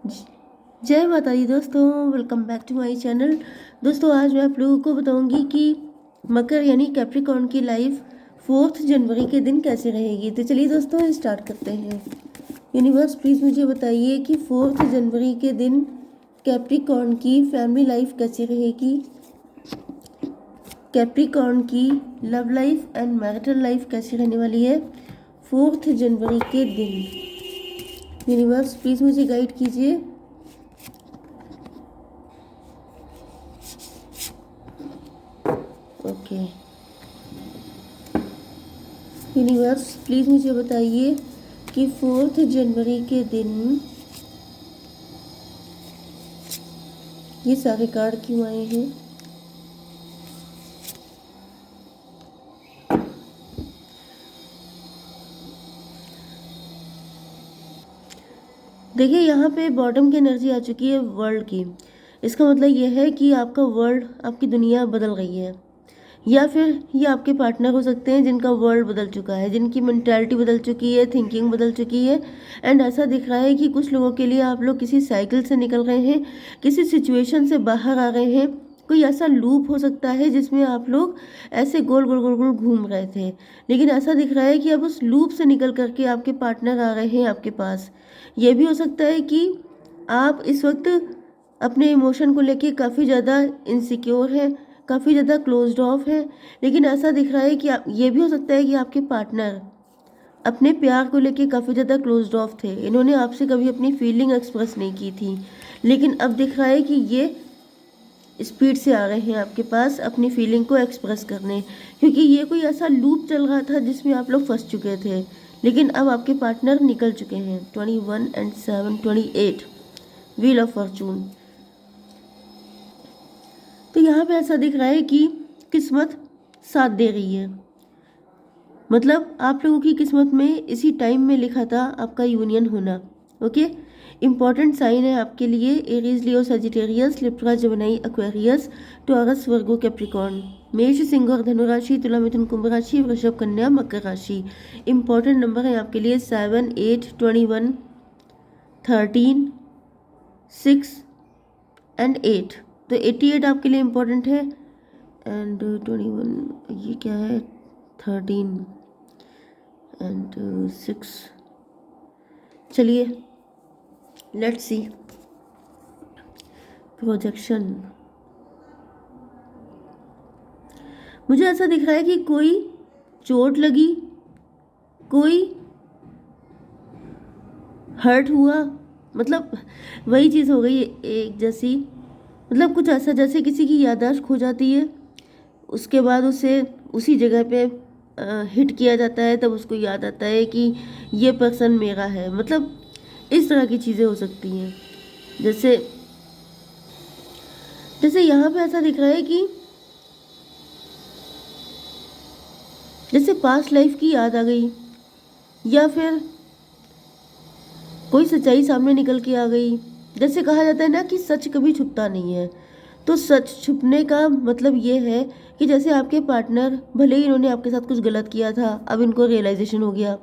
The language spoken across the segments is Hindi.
ज- जय माता दी दोस्तों, welcome back to my channel. दोस्तों आज मैं आप लोगों को बताऊंगी कि मकर यानी कैप्रिकॉर्न की लाइफ 4 जनवरी के दिन कैसे रहेगी। तो चलिए दोस्तों स्टार्ट करते हैं। यूनिवर्स प्लीज़ मुझे बताइए कि 4 जनवरी के दिन कैप्रिकॉर्न की फैमिली लाइफ कैसी रहेगी, कैप्रिकॉर्न की love life and marital life कैसी रहने वाली है 4 जनवरी के दिन। यूनिवर्स प्लीज़ मुझे गाइड कीजिए। ओके यूनिवर्स प्लीज़ मुझे बताइए कि 4 जनवरी के दिन ये सारे कार्ड क्यों आए हैं। देखिए यहाँ पे बॉटम की एनर्जी आ चुकी है वर्ल्ड की। इसका मतलब ये है कि आपका वर्ल्ड, आपकी दुनिया बदल गई है, या फिर ये आपके पार्टनर हो सकते हैं जिनका वर्ल्ड बदल चुका है, जिनकी मेंटालिटी बदल चुकी है, थिंकिंग बदल चुकी है। एंड ऐसा दिख रहा है कि कुछ लोगों के लिए आप लोग किसी साइकिल से निकल रहे हैं, किसी सिचुएशन से बाहर आ रहे हैं। कोई ऐसा लूप हो सकता है जिसमें आप लोग ऐसे गोल गोल गोल गोल घूम रहे थे, लेकिन ऐसा दिख रहा है कि अब उस लूप से निकल करके आपके पार्टनर आ रहे हैं आपके पास। ये भी हो सकता है कि आप इस वक्त अपने इमोशन को लेके काफ़ी ज़्यादा इनसिक्योर हैं, काफ़ी ज़्यादा क्लोज्ड ऑफ है। लेकिन ऐसा दिख रहा है कि ये भी हो सकता है कि आपके पार्टनर अपने प्यार को लेके काफ़ी ज़्यादा क्लोज्ड ऑफ थे, इन्होंने आपसे कभी अपनी फीलिंग एक्सप्रेस नहीं की थी। लेकिन अब दिख रहा है कि ये स्पीड से आ रहे हैं आपके पास अपनी फीलिंग को एक्सप्रेस करने, क्योंकि ये कोई ऐसा लूप चल रहा था जिसमें आप लोग फंस चुके थे। लेकिन अब आपके पार्टनर निकल चुके हैं। 21 एंड 7 28 व्हील ऑफ फॉर्चून। तो यहाँ पे ऐसा दिख रहा है कि किस्मत साथ दे रही है। मतलब आप लोगों की किस्मत में इसी टाइम में लिखा था आपका यूनियन होना। ओके, इंपॉर्टेंट साइन है आपके लिए Aries, Leo, Sagittarius, Libra, Gemini, Aquarius, Taurus, Virgo, Capricorn. मेष, सिंह और धनु राशि, तुला, मिथुन, कुंभ राशि, वृषभ, कन्या, मकर राशि। इंपॉर्टेंट नंबर है आपके लिए 7, 8, 21, 13, 6 एंड 8। तो 88 आपके लिए इम्पोर्टेंट है। एंड 21 ये क्या है, 13 एंड 6। चलिए लेट्स सी प्रोजेक्शन। मुझे ऐसा दिख रहा है कि कोई चोट लगी, कोई हर्ट हुआ, मतलब वही चीज़ हो गई एक जैसी। मतलब कुछ ऐसा जैसे किसी की याददाश्त खो जाती है, उसके बाद उसे उसी जगह पे हिट किया जाता है, तब उसको याद आता है कि ये पर्सन मेरा है। मतलब इस तरह की चीज़ें हो सकती हैं। जैसे जैसे यहाँ पे ऐसा दिख रहा है कि जैसे पास्ट लाइफ की याद आ गई, या फिर कोई सच्चाई सामने निकल के आ गई। जैसे कहा जाता है ना कि सच कभी छुपता नहीं है, तो सच छुपने का मतलब ये है कि जैसे आपके पार्टनर, भले ही इन्होंने आपके साथ कुछ गलत किया था, अब इनको रियलाइजेशन हो गया,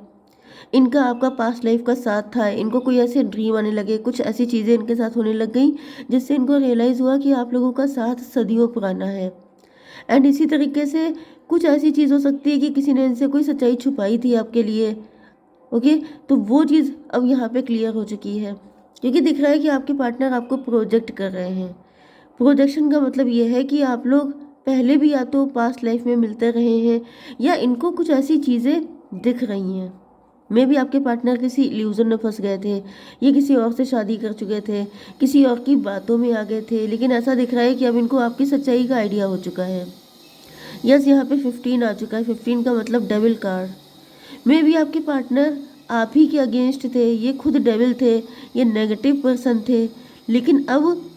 इनका आपका पास्ट लाइफ का साथ था, इनको कोई ऐसे ड्रीम आने लगे, कुछ ऐसी चीज़ें इनके साथ होने लग गई जिससे इनको रियलाइज़ हुआ कि आप लोगों का साथ सदियों पुराना है। एंड इसी तरीके से कुछ ऐसी चीज़ हो सकती है कि किसी ने इनसे कोई सच्चाई छुपाई थी आपके लिए। ओके, तो वो चीज़ अब यहाँ पे क्लियर हो चुकी है, क्योंकि दिख रहा है कि आपके पार्टनर आपको प्रोजेक्ट कर रहे हैं। प्रोजेक्शन का मतलब ये है कि आप लोग पहले भी या तो पास्ट लाइफ में मिलते रहे हैं, या इनको कुछ ऐसी चीज़ें दिख रही हैं। मे भी आपके पार्टनर किसी इल्यूजन में फंस गए थे, ये किसी और से शादी कर चुके थे, किसी और की बातों में आ गए थे, लेकिन ऐसा दिख रहा है कि अब इनको आपकी सच्चाई का आइडिया हो चुका है। यस, यहाँ पे 15 आ चुका है। 15 का मतलब डेविल कार्ड। मे भी आपके पार्टनर आप ही के अगेंस्ट थे, ये खुद डेविल थे, ये नेगेटिव पर्सन थे, लेकिन अब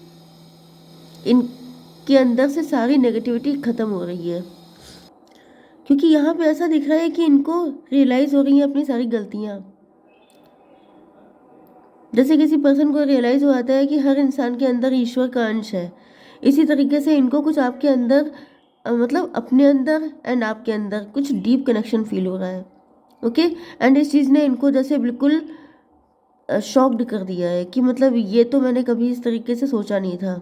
इनके अंदर से सारी नेगेटिविटी खत्म हो रही है, क्योंकि यहाँ पे ऐसा दिख रहा है कि इनको रियलाइज हो रही हैं अपनी सारी गलतियाँ। जैसे किसी पर्सन को रियलाइज हो जाता है कि हर इंसान के अंदर ईश्वर का अंश है, इसी तरीके से इनको कुछ आपके अंदर मतलब अपने अंदर एंड आपके अंदर कुछ डीप कनेक्शन फील हो रहा है। ओके, एंड इस चीज़ ने इनको जैसे बिल्कुल शॉक्ड कर दिया है कि मतलब ये तो मैंने कभी इस तरीके से सोचा नहीं था।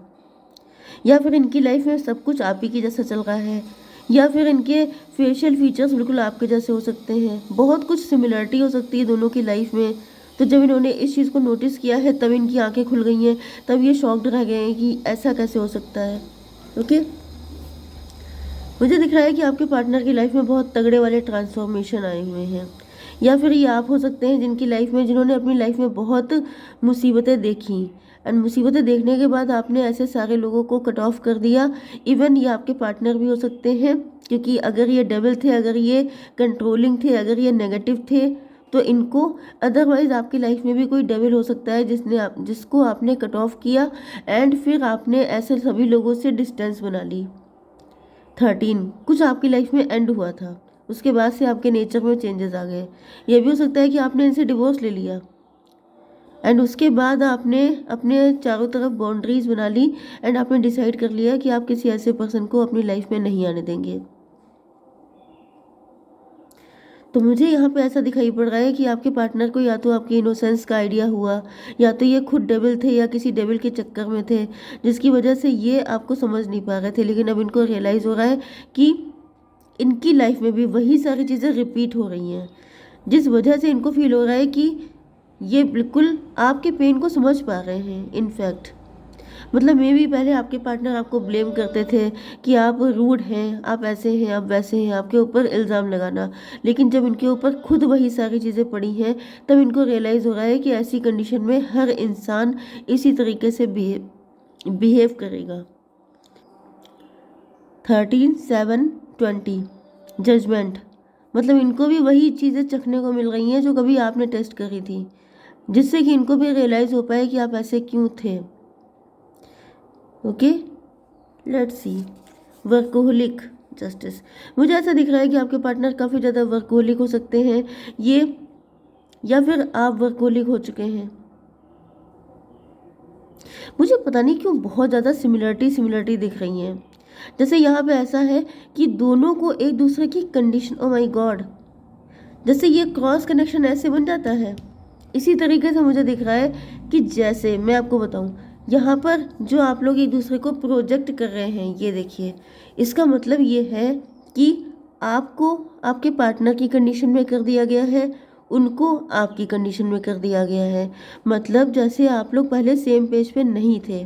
या फिर इनकी लाइफ में सब कुछ आप ही की जैसा चल रहा है, या फिर इनके फेशियल फीचर्स बिल्कुल आपके जैसे हो सकते हैं, बहुत कुछ सिमिलरिटी हो सकती है दोनों की लाइफ में। तो जब इन्होंने इस चीज़ को नोटिस किया है तब इनकी आंखें खुल गई हैं, तब ये शॉक्ड रह गए हैं कि ऐसा कैसे हो सकता है। ओके, मुझे दिख रहा है कि आपके पार्टनर की लाइफ में बहुत तगड़े वाले ट्रांसफॉर्मेशन आए हुए हैं, या फिर ये आप हो सकते हैं जिनकी लाइफ में, जिन्होंने अपनी लाइफ में बहुत मुसीबतें देखी, एंड मुसीबतें देखने के बाद आपने ऐसे सारे लोगों को कट ऑफ कर दिया। इवन ये आपके पार्टनर भी हो सकते हैं, क्योंकि अगर ये डेविल थे, अगर ये कंट्रोलिंग थे, अगर ये नेगेटिव थे, तो इनको अदरवाइज आपकी लाइफ में भी कोई डेविल हो सकता है जिसको आपने कट ऑफ किया, एंड फिर आपने ऐसे सभी लोगों से डिस्टेंस बना ली। 13 कुछ आपकी लाइफ में एंड हुआ था, उसके बाद से आपके नेचर में चेंजेस आ गए। यह भी हो सकता है कि आपने इनसे डिवोर्स ले लिया, एंड उसके बाद आपने अपने चारों तरफ बाउंड्रीज बना ली, एंड आपने डिसाइड कर लिया कि आप किसी ऐसे पर्सन को अपनी लाइफ में नहीं आने देंगे। तो मुझे यहाँ पे ऐसा दिखाई पड़ रहा है कि आपके पार्टनर को या तो आपकी इनोसेंस का आइडिया हुआ, या तो ये खुद डेविल थे या किसी डेविल के चक्कर में थे, जिसकी वजह से ये आपको समझ नहीं पा रहे थे। लेकिन अब इनको रियलाइज़ हो रहा है कि इनकी लाइफ में भी वही सारी चीज़ें रिपीट हो रही हैं, जिस वजह से इनको फील हो रहा है कि ये बिल्कुल आपके पेन को समझ पा रहे हैं। इनफैक्ट मतलब मे भी पहले आपके पार्टनर आपको ब्लेम करते थे कि आप रूड हैं, आप ऐसे हैं, आप वैसे हैं, आपके ऊपर इल्ज़ाम लगाना। लेकिन जब इनके ऊपर खुद वही सारी चीज़ें पड़ी हैं, तब इनको रियलाइज़ हो रहा है कि ऐसी कंडीशन में हर इंसान इसी तरीके से बिहेव करेगा। 13 7 20 जजमेंट, मतलब इनको भी वही चीज़ें चखने को मिल रही हैं जो कभी आपने टेस्ट करी थी, जिससे कि इनको भी रियलाइज़ हो पाए कि आप ऐसे क्यों थे। Okay, let's see. Workaholic justice, मुझे ऐसा दिख रहा है कि आपके पार्टनर काफ़ी ज़्यादा वर्कोहोलिक हो सकते हैं ये, या फिर आप वर्कोहोलिक हो चुके हैं। मुझे पता नहीं क्यों बहुत ज़्यादा सिमिलरिटी दिख रही हैं। जैसे यहाँ पे ऐसा है कि दोनों को एक दूसरे की कंडीशन, ओ माय गॉड, जैसे ये क्रॉस कनेक्शन ऐसे बन जाता है। इसी तरीके से मुझे दिख रहा है कि जैसे मैं आपको बताऊँ, यहाँ पर जो आप लोग एक दूसरे को प्रोजेक्ट कर रहे हैं, ये देखिए, इसका मतलब ये है कि आपको आपके पार्टनर की कंडीशन में कर दिया गया है, उनको आपकी कंडीशन में कर दिया गया है। मतलब जैसे आप लोग पहले सेम पेज पे नहीं थे।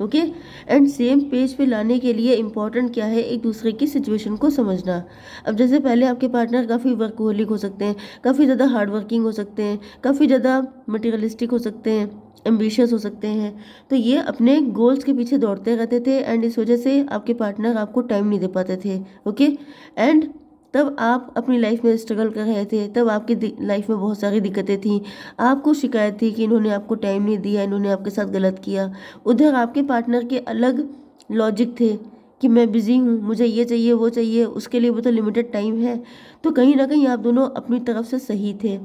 ओके, एंड सेम पेज पे लाने के लिए इम्पॉर्टेंट क्या है, एक दूसरे की सिचुएशन को समझना। अब जैसे पहले आपके पार्टनर काफ़ी वर्कहोलिक हो सकते हैं, काफ़ी ज़्यादा हार्ड वर्किंग हो सकते हैं, काफ़ी ज़्यादा मटेरियलिस्टिक हो सकते हैं, एम्बिशियस हो सकते हैं। तो ये अपने गोल्स के पीछे दौड़ते रहते थे, एंड इस वजह से आपके पार्टनर आपको टाइम नहीं दे पाते थे। ओके, एंड तब आप अपनी लाइफ में स्ट्रगल कर रहे थे, तब आपकी लाइफ में बहुत सारी दिक्कतें थी, आपको शिकायत थी कि इन्होंने आपको टाइम नहीं दिया, इन्होंने आपके साथ गलत किया। उधर आपके पार्टनर के अलग लॉजिक थे कि मैं बिज़ी हूँ, मुझे ये चाहिए वो चाहिए, उसके लिए भी तो लिमिटेड टाइम है। तो कहीं ना कहीं आप दोनों अपनी तरफ से सही थे,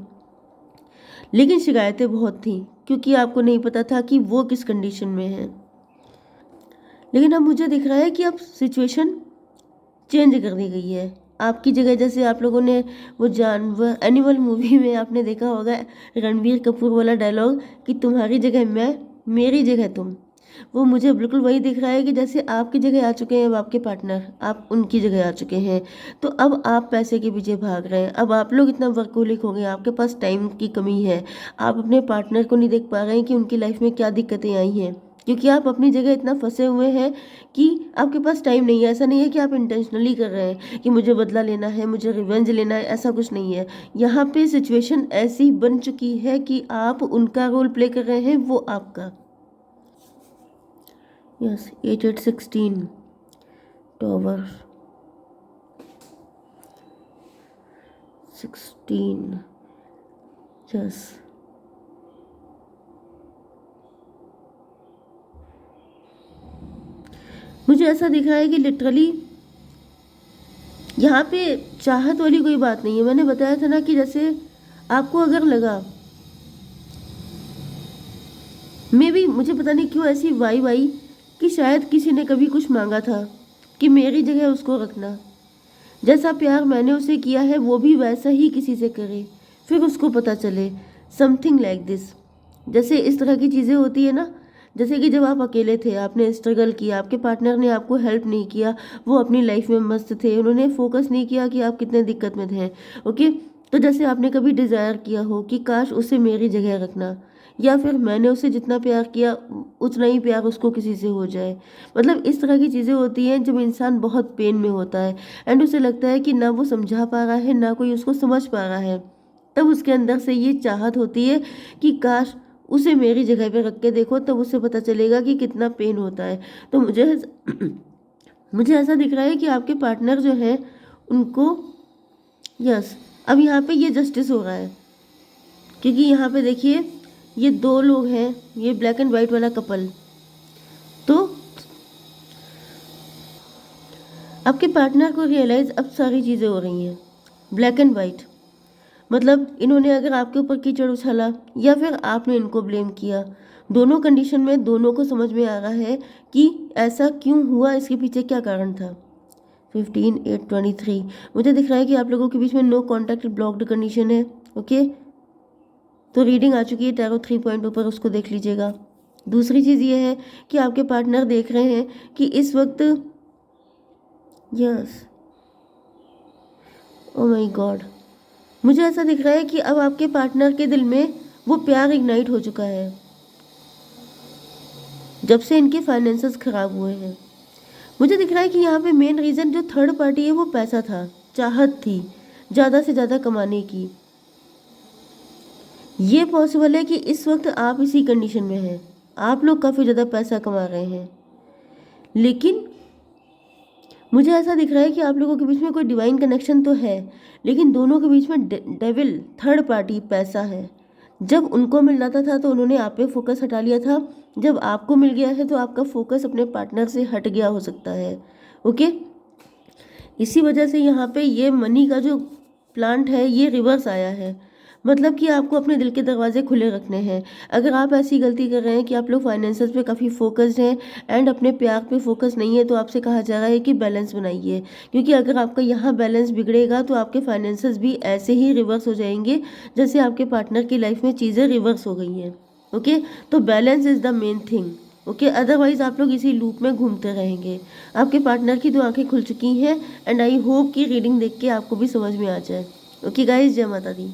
लेकिन शिकायतें बहुत थी क्योंकि आपको नहीं पता था कि वो किस कंडीशन में है। लेकिन अब मुझे दिख रहा है कि अब सिचुएशन चेंज कर दी गई है आपकी जगह। जैसे आप लोगों ने वो जानवर एनिमल मूवी में आपने देखा होगा रणबीर कपूर वाला डायलॉग कि तुम्हारी जगह मैं, मेरी जगह तुम, वो मुझे बिल्कुल वही दिख रहा है कि जैसे आपकी जगह आ चुके हैं अब आपके पार्टनर, आप उनकी जगह आ चुके हैं। तो अब आप पैसे के पीछे भाग रहे हैं, अब आप लोग इतना वर्कहोलिक हो गए, आपके पास टाइम की कमी है, आप अपने पार्टनर को नहीं देख पा रहे हैं कि उनकी लाइफ में क्या दिक्कतें आई हैं, क्योंकि आप अपनी जगह इतना फंसे हुए हैं कि आपके पास टाइम नहीं है। ऐसा नहीं है कि आप इंटेंशनली कर रहे हैं कि मुझे बदला लेना है, मुझे रिवेंज लेना है, ऐसा कुछ नहीं है। यहाँ पे सिचुएशन ऐसी बन चुकी है कि आप उनका रोल प्ले कर रहे हैं, वो आपका। Yes, 8 8 16 tower 16, yes. मुझे ऐसा दिख रहा है कि लिटरली यहाँ पे चाहत वाली कोई बात नहीं है। मैंने बताया था ना कि जैसे आपको अगर लगा, मे भी मुझे पता नहीं क्यों ऐसी वाई आई कि शायद किसी ने कभी कुछ मांगा था कि मेरी जगह उसको रखना, जैसा प्यार मैंने उसे किया है वो भी वैसा ही किसी से करे, फिर उसको पता चले, समथिंग लाइक दिस। जैसे इस तरह की चीज़ें होती है ना, जैसे कि जब आप अकेले थे, आपने स्ट्रगल किया, आपके पार्टनर ने आपको हेल्प नहीं किया, वो अपनी लाइफ में मस्त थे, उन्होंने फोकस नहीं किया कि आप कितने दिक्कत में थे। ओके, तो जैसे आपने कभी डिज़ायर किया हो कि काश उसे मेरी जगह रखना, या फिर मैंने उसे जितना प्यार किया उतना ही प्यार उसको किसी से हो जाए। मतलब इस तरह की चीज़ें होती हैं जब इंसान बहुत पेन में होता है एंड उसे लगता है कि ना वो समझा पा रहा है, ना कोई उसको समझ पा रहा है। तब उसके अंदर से ये चाहत होती है कि काश उसे मेरी जगह पे रख के देखो, तब उसे पता चलेगा कि कितना पेन होता है। तो मुझे ऐसा दिख रहा है कि आपके पार्टनर जो है उनको, यस, अब यहाँ पे ये जस्टिस हो रहा है, क्योंकि यहाँ पे देखिए ये दो लोग हैं, ये ब्लैक एंड वाइट वाला कपल। तो आपके पार्टनर को रियलाइज़ अब सारी चीज़ें हो रही हैं, ब्लैक एंड वाइट। मतलब इन्होंने अगर आपके ऊपर कीचड़ उछाला या फिर आपने इनको ब्लेम किया, दोनों कंडीशन में दोनों को समझ में आ रहा है कि ऐसा क्यों हुआ, इसके पीछे क्या कारण था। 15/8/23 मुझे दिख रहा है कि आप लोगों के बीच में नो कॉन्टैक्ट ब्लॉक्ड कंडीशन है। ओके, तो रीडिंग आ चुकी है टैरो 3.0 पर, उसको देख लीजिएगा। दूसरी चीज़ ये है कि आपके पार्टनर देख रहे हैं कि इस वक्त, यस, ओ माय गॉड, मुझे ऐसा दिख रहा है कि अब आपके पार्टनर के दिल में वो प्यार इग्नाइट हो चुका है जब से इनके फाइनेंसेस खराब हुए हैं। मुझे दिख रहा है कि यहाँ पे मेन रीज़न जो थर्ड पार्टी है वो पैसा था, चाहत थी ज़्यादा से ज़्यादा कमाने की। ये पॉसिबल है कि इस वक्त आप इसी कंडीशन में हैं, आप लोग काफ़ी ज़्यादा पैसा कमा रहे हैं, लेकिन मुझे ऐसा दिख रहा है कि आप लोगों के बीच में कोई डिवाइन कनेक्शन तो है, लेकिन दोनों के बीच में डेविल थर्ड पार्टी पैसा है। जब उनको मिल जाता था तो उन्होंने आप पे फोकस हटा लिया था, जब आपको मिल गया है तो आपका फोकस अपने पार्टनर से हट गया हो सकता है। ओके, इसी वजह से यहाँ पे ये मनी का जो प्लांट है ये रिवर्स आया है। मतलब कि आपको अपने दिल के दरवाजे खुले रखने हैं। अगर आप ऐसी गलती कर रहे हैं कि आप लोग फाइनेंसेस पे काफ़ी फोकस्ड हैं एंड अपने प्यार पे फोकस नहीं है, तो आपसे कहा जा रहा है कि बैलेंस बनाइए, क्योंकि अगर आपका यहाँ बैलेंस बिगड़ेगा तो आपके फाइनेंसेस भी ऐसे ही रिवर्स हो जाएंगे जैसे आपके पार्टनर की लाइफ में चीज़ें रिवर्स हो गई हैं। ओके, तो balance is the main thing. Okay, otherwise आप लोग इसी लूप में घूमते रहेंगे। आपके पार्टनर की 2 आंखें खुल चुकी हैं एंड आई होप कि रीडिंग देख के आपको भी समझ में आ जाए। ओके गाइज, जय माता दी।